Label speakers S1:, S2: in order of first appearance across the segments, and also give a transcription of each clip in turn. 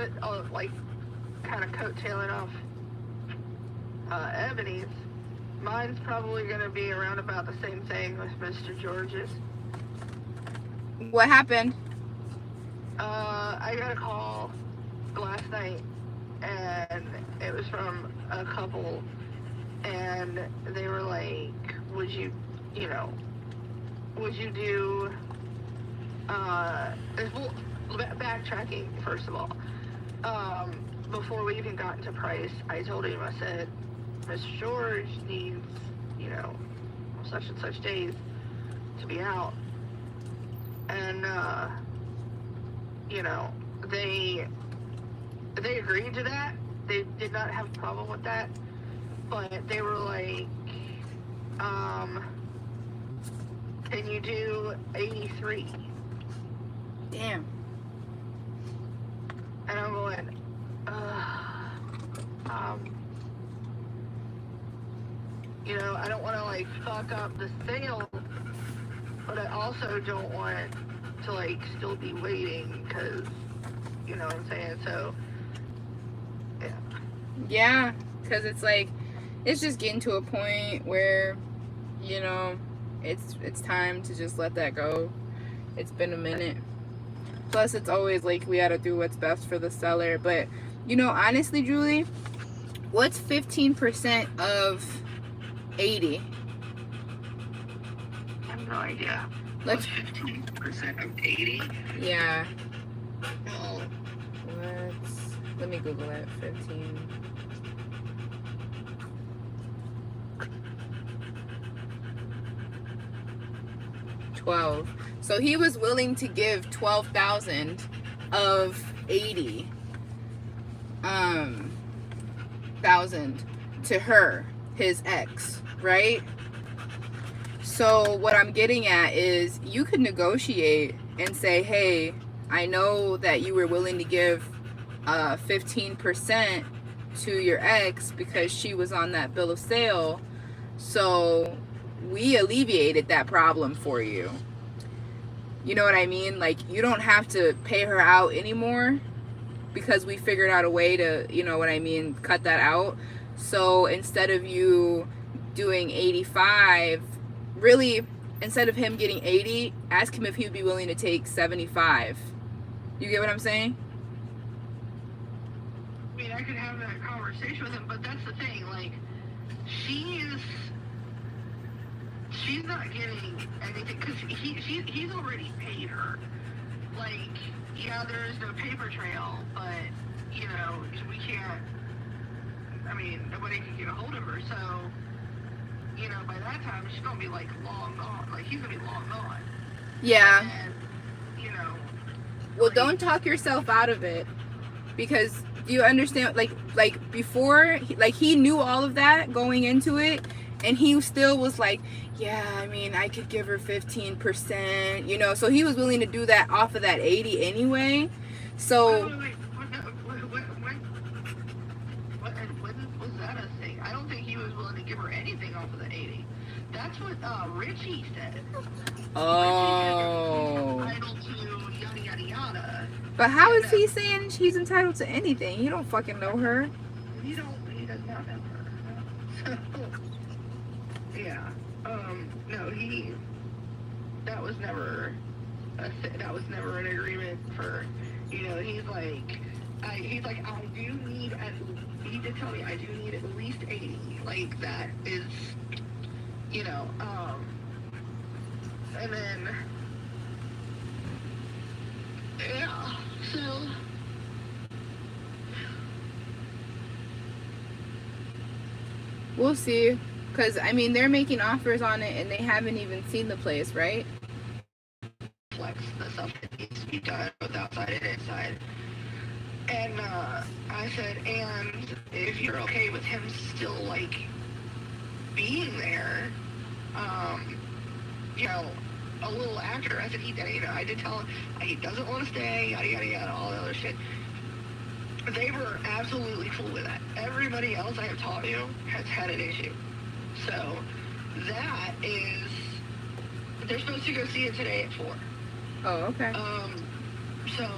S1: bit of like kind of coattailing off Ebony's. Mine's probably going to be around about the same thing with Mr. George's.
S2: What happened?
S1: I got a call last night, and it was from a couple, and they were like, would you do, well, backtracking, first of all. Before we even got into price, I told him, I said, Mr. George needs, such and such days to be out. And, they agreed to that. They did not have a problem with that. But they were like, can you do 83?
S2: Damn.
S1: And I'm going, I don't want to, like, fuck up the sale, but I also don't want to, like, still be waiting, because, you know what I'm saying? So, yeah.
S2: Yeah, because it's like, it's just getting to a point where, it's time to just let that go. It's been a minute. Plus, it's always like we gotta do what's best for the seller. But, honestly, Julie, what's 15% of 80?
S1: I have no idea. What's 15% of 80?
S2: Yeah.
S1: Well,
S2: Let me Google it. 15. $12. So he was willing to give $12,000 of 80 thousand to her, his ex, right? So what I'm getting at is you could negotiate and say, hey, I know that you were willing to give 15% to your ex because she was on that bill of sale, so we alleviated that problem for you. You know what I mean? Like, you don't have to pay her out anymore because we figured out a way to, cut that out. So instead of you doing 85, really, instead of him getting 80, ask him if he would be willing to take 75. You get what I'm saying?
S1: I mean, I could have that conversation with him, but that's the thing. Like, she's not getting anything because he's already paid her. Like, yeah, there's no paper trail, but we can't. I mean, nobody can get a hold of her, so by that time she's gonna be like long gone. Like, he's gonna be long gone.
S2: Yeah.
S1: And,
S2: well, don't talk yourself out of it, because you understand, like before, he knew all of that going into it, and he still was like, yeah, I mean, I could give her 15%, so he was willing to do that off of that 80 anyway. So
S1: when was that a thing? I don't think he was willing to give her anything off of the 80. That's what Richie said.
S2: Oh.
S1: Richie said entitled to yada yada yada.
S2: But how is he saying she's entitled to anything? You don't fucking know her.
S1: He does not know her. So, yeah. No, that was never an agreement for, he's like, I do need, he did tell me I do need at least 80. Like, that is, and then, yeah, so.
S2: We'll see. Because, I mean, they're making offers on it and they haven't even seen the place, right?
S1: Flex the stuff that needs to be done, both outside and inside. And I said, and if you're okay with him still, like, being there, a little after, I said, I did tell him he doesn't want to stay, yada, yada, yada, all the other shit. They were absolutely cool with that. Everybody else I have talked to has had an issue. So, that is, they're supposed to go see it today at 4.
S2: Oh, okay.
S1: So,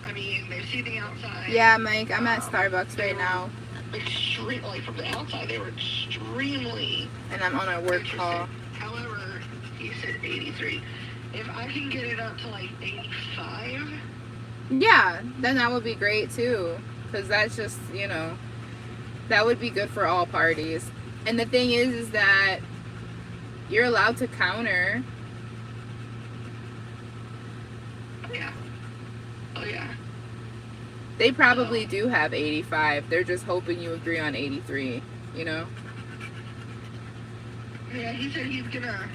S1: I mean, they've seen the outside.
S2: Yeah, Mike, I'm at Starbucks right now.
S1: Extreme, like from the outside, they were extremely.
S2: And I'm on a work call.
S1: However, he said 83. If I can get it up to like 85.
S2: Yeah, then that would be great too. Because that's just, you know, that would be good for all parties. And the thing is that you're allowed to counter.
S1: Yeah. Oh, yeah.
S2: They probably do have 85. They're just hoping you agree on 83, you know?
S1: Yeah, he said he's gonna.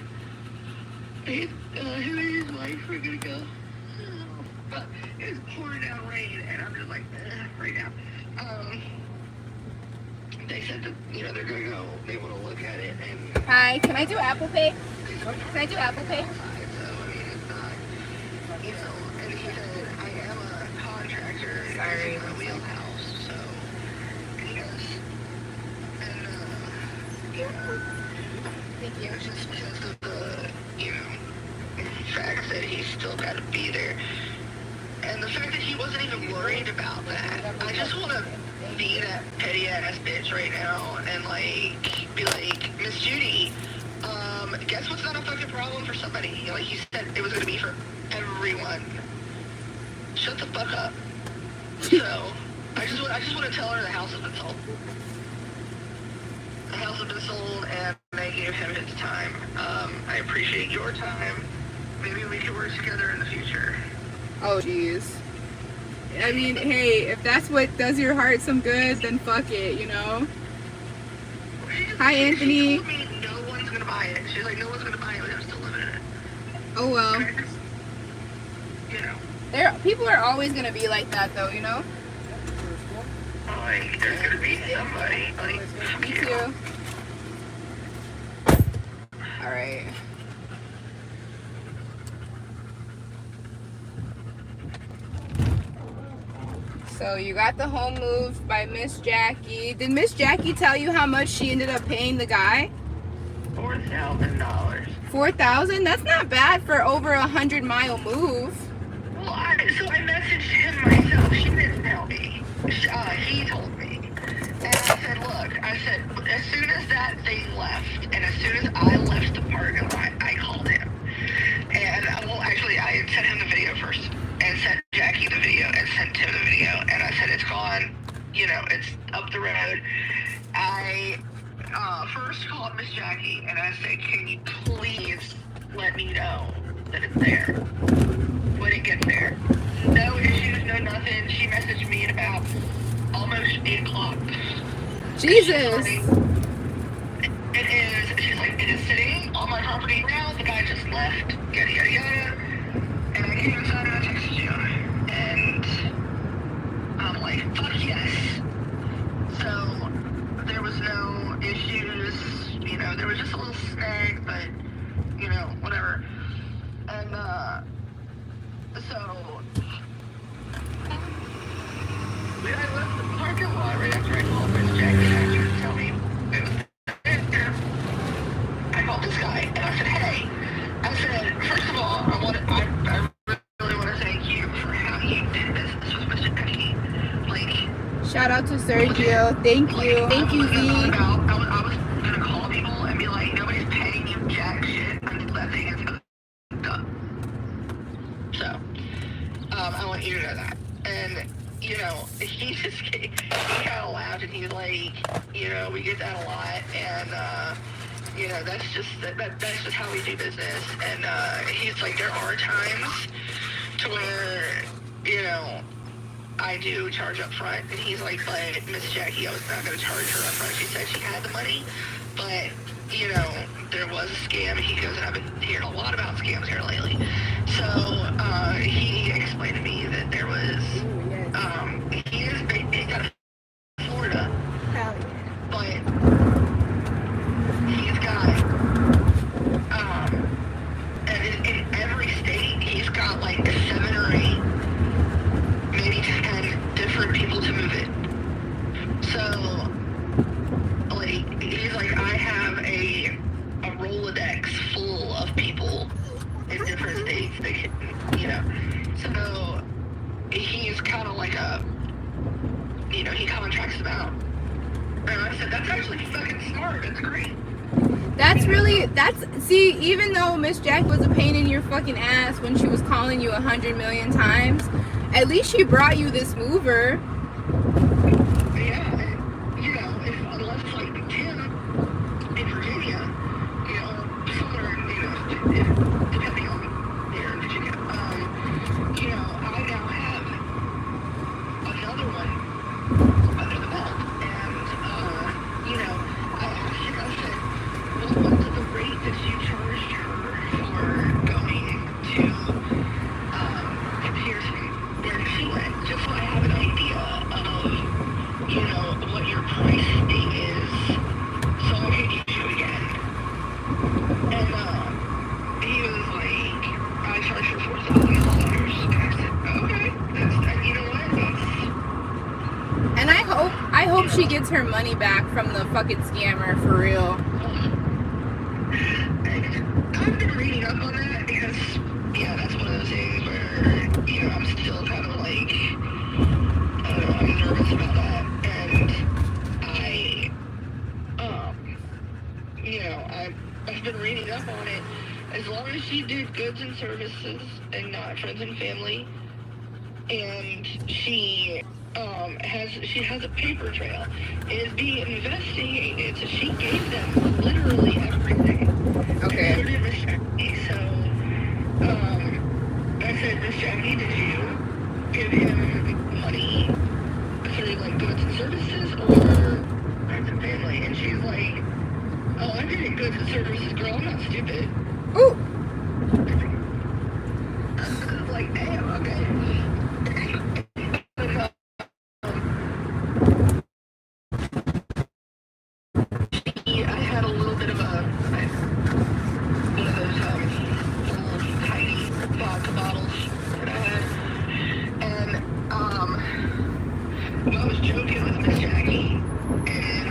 S1: Him and his wife are gonna go. But it's pouring down rain, and I'm just like, right now. They said that, you know, they're gonna go, they wanna look at it, and.
S2: Hi, can I do Apple Pay? Can I do Apple Pay?
S1: So, I mean, it's not, you know, and he said, I am a contractor.
S2: Sorry.
S1: In my wheelhouse, so. He goes, and, you know.
S2: Thank you.
S1: It's just because of the, you know, fact that he's still got to be there. And the fact that he wasn't even worried about that. I just want to be that petty ass bitch right now and, like, be like, Miss Judy, guess what's not a fucking problem for somebody? Like you said, it was going to be for everyone. Shut the fuck up. So, I just want to tell her the house has been sold. The house has been sold, and they gave him his time. I appreciate your time. Maybe we can work together in the future.
S2: Oh, jeez. I mean, hey, if that's what does your heart some good, then fuck it, you know? Hi, Anthony.
S1: She told me no one's gonna buy it. She's like, no one's gonna buy it, but I'm still living in it.
S2: Oh, well.
S1: And I just, you know.
S2: People are always gonna be like that, though, you know?
S1: Like, there's gonna be somebody. Like, fuck
S2: Me
S1: you.
S2: too. Alright. So you got the home moved by Miss Jackie. Did Miss Jackie tell you how much she ended up paying the guy?
S1: $4,000.
S2: $4,000? That's not bad for over 100-mile move.
S1: Well, I messaged him myself. She didn't tell me. He told me. And I said, look, as soon as that thing left, and as soon as I left the parking lot, I called him. And, well, actually, I had sent him the video first, and sent Jackie the video, and sent Tim the video, and I said, it's gone, you know, it's up the road. I first called Miss Jackie, and I said, can you please let me know that it's there when it gets there? No issues, no nothing. She messaged me at about almost 8 o'clock.
S2: Jesus.
S1: It is, she's like, it is sitting on my property now. The guy just left, yada, yada, yada. And I came inside and I texted you. And I'm like, fuck yes. So there was no issues, you know, there was just a little snag, but, you know, whatever. And, so, I left the parking lot right after I called Miss Jackie and asked her to tell me it was there. I called this guy and I said, hey, I said, first of all, I really want to thank you for how you did business with Mr. Jackie. Like,
S2: Shout out to Sergio. Thank you. Thank you, Z.
S1: I was gonna call people and be like, nobody's paying you jack shit until that thing is done. So, I want you to know that. And, you know, he kind of laughed and he's like, you know, we get that a lot. And, you know, that's just how we do business. And, he's like, there are times to where, you know, I do charge up front. And he's like, but Miss Jackie, I was not going to charge her up front. She said she had the money, but, you know, there was a scam. He goes, and I've been hearing a lot about scams here lately. So, he explained to me that there was, he's got a Florida, but he's got, and in every state, he's got like 7 or 8, maybe 10 different people to move it. So, like, he's like, I have a Rolodex full of people in different states that can, you know, so he's you know, he contracts them out. And I said, that's actually fucking smart. That's great.
S2: See, even though Miss Jack was a pain in your fucking ass when she was calling you 100 million times, at least she brought you this mover.
S1: Yeah, and, you know, unless like Tim in Virginia, you know, somewhere, you know, depending on where in Virginia, you know, I now have another one under the belt. And, you know, I asked her, I said, well, what's the rate that you charged her for going to Pearson, where she went, just so I have an idea of, you know, what your price thing is, so I can use you again. And he was like, I charge her $4,000. And I said, okay, that's, you know what, that's...
S2: And I hope she gets her money back from the fucking scammer, for real.
S1: I've been reading up on that because, yeah, that's one of those things where, you know, I'm still kind of like, I don't know, I'm nervous about that. And you know, I've been reading up on it. As long as she did goods and services and not friends and family, and she has a paper trail, it is being investigated. So she gave them literally everything.
S2: Okay.
S1: And so did Miss Jackie. So I said, Miss Jackie, did you give him money through like goods and services or friends and family? And she's like, oh, I did it goods and services, girl. I'm not stupid.
S2: Ooh.
S1: I was like, damn, okay. But, I had a little bit of one of those little tiny vodka bottles that I had, and I was joking with Miss Jackie, and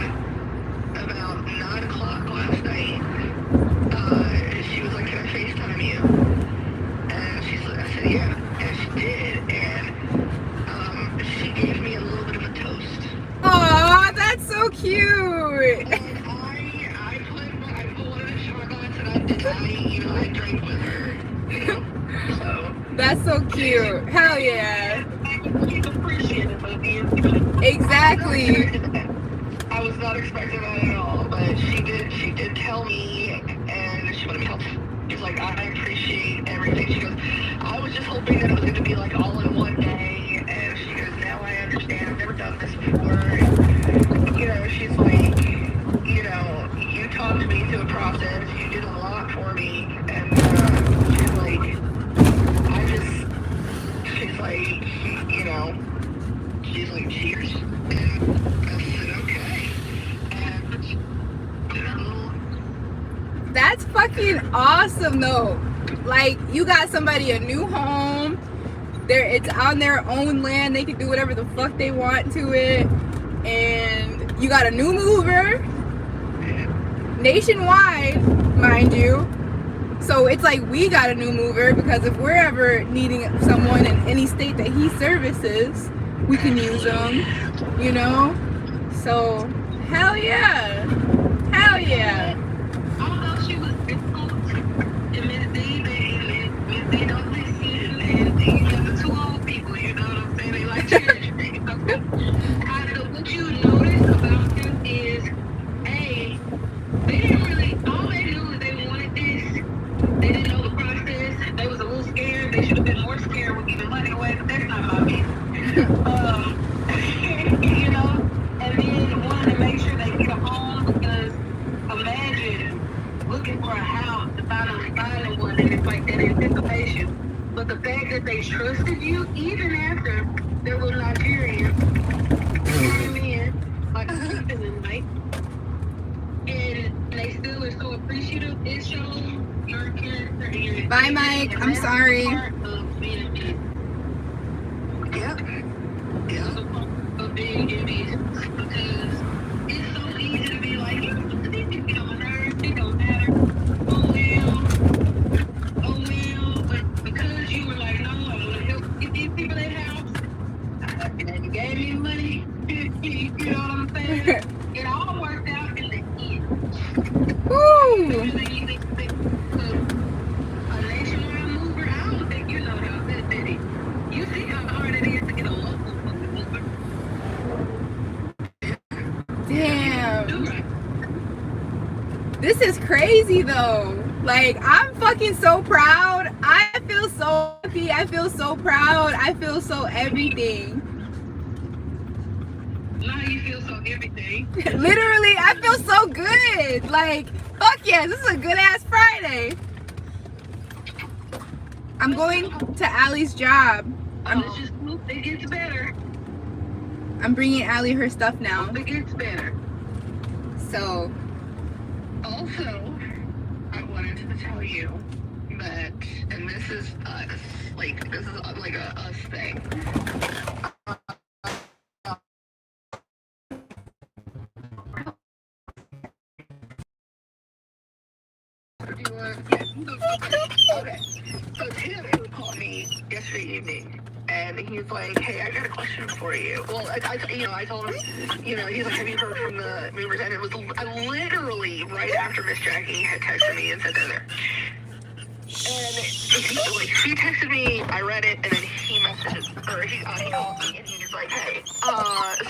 S1: about 9 o'clock last night, she was like, "Can I FaceTime you?" And I said, "Yeah," and she did, and she gave me a little bit of a toast.
S2: Aw, that's so cute.
S1: And I put one of the shot glass, and I drank with her, you know, so.
S2: That's so cute. Hell yeah.
S1: She's appreciative of you.
S2: Exactly.
S1: I was not expecting that at all, but she did tell me, and she wanted me to help. She's like, I appreciate everything. She goes, I was just hoping that it was going to be like all in one day, and she goes, now I understand. I've never done this before. And, you know, she's like, you know, you talked me through a process. You did a lot for me, and she's like, she's like, you know, she's like, cheers. And I said, okay. And, you know,
S2: That's fucking awesome though. Like, you got somebody a new home. It's on their own land. They can do whatever the fuck they want to it. And you got a new mover. Nationwide, mind you. So it's like we got a new mover, because if we're ever needing someone in any state that he services, we can use them, you know? So, hell yeah. Hell yeah.
S1: although she was difficult, and Miss D, they don't listen, and you know, the two old people, you know what I'm saying? They like children. What you notice about them is, A, they didn't really, all they knew is they wanted this. They didn't know the process. They was a little scared. They should have been more scared with giving money away, but that's not my business. You know? And then wanted to make sure they get a home, because imagine looking for a house to finally find one, and it's like that anticipation. But the fact that they trusted you, even after they were Nigerian, came in like a feeling like, and they still are so appreciative. It shows your character and your
S2: Bye, Mike. I'm sorry.
S1: part of being a business. Yep. Yeah. Of being in business, because it's so easy to be like, you know, these people get on my nerves, it don't matter. Oh well, but because you were like, no, I want to help get these people their house, and you gave paying me money. You know what I'm saying? It all worked out in the end.
S2: Woo!
S1: A nationwide mover, I don't think you know how this did it. You see how hard it is to get a local fucking mover.
S2: Damn.
S1: Do right.
S2: This is crazy though. Like, I'm fucking so proud. I feel so happy. I feel so proud. I feel so everything.
S1: Now you feel so everything.
S2: Literally, I feel so good. Like, fuck yes, this is a good ass Friday. I'm going to Allie's job.
S1: It gets better.
S2: I'm bringing Allie her stuff now.
S1: It gets better.
S2: So,
S1: Also, I wanted to tell you that, and this is us, like, this is like a us thing. Okay, so Tim called me yesterday evening, and he's like, "Hey, I got a question for you." Well, I told him, he's like, "Have you heard from the movers?" And it was literally right after Miss Jackie had texted me and said they're there. And she texted me, I read it, and then he messaged, or he called me, and he's like, "Hey,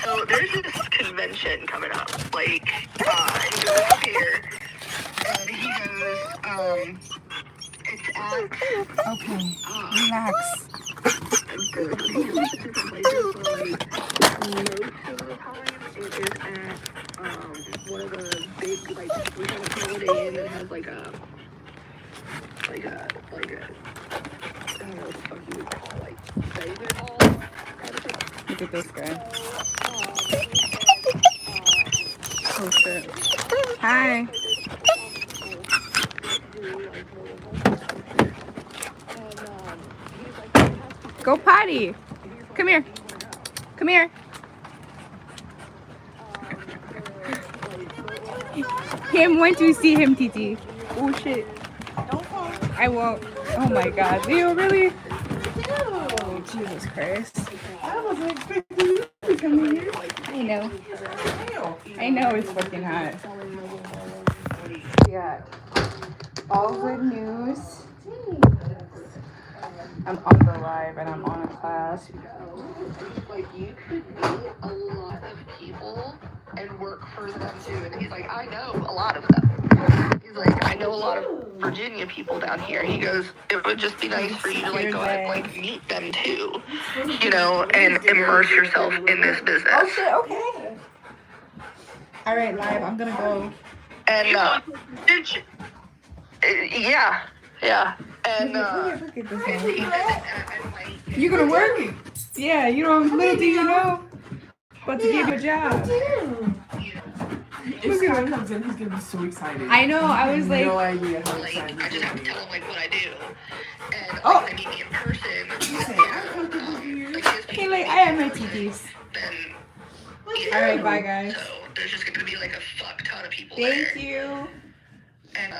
S1: so there's this convention coming up, like, he goes up here, and he goes, it's at,
S2: okay, relax.
S1: most of the time it is at, one of the big, like, we have a Holiday Inn that has, like a, I don't know what the fuck you would call, like, banquet hall kind of thing.
S2: Look at this guy.
S1: So,
S2: Oh shit. Hi. Go potty. Come here. Come here. Him went to see him, Titi. Oh shit. I won't. Oh my god. Leo, really? Oh, Jesus Christ.
S3: I wasn't expecting you to come in here.
S2: I know. I know it's fucking hot. We got all good news. I'm on the live and I'm on a class.
S1: like, you could meet a lot of people and work for them too. And he's like, I know a lot of them. He's like, I know a lot of Virginia people down here. He goes, it would just be nice for you to like go and like meet them too, and immerse yourself in this business.
S2: Oh shit, okay. Alright, live, I'm gonna go.
S1: And yeah. And
S2: Look at this one. You gonna work? Yeah, you don't, little do you know, but to give you a job.
S3: If Scott comes in, he's gonna be so excited.
S2: I know, I was like,
S3: No idea how
S1: like,
S3: excited
S1: I
S3: he's
S1: just have
S3: gonna
S1: to
S3: be.
S1: tell him like what I do. And
S2: Oh.
S1: like, they meet me in person.
S2: okay, like, I have my TTs.
S1: Then
S2: Alright, bye guys.
S1: so there's just gonna be like a fuck ton of people
S2: Thank
S1: there.
S2: you.
S1: And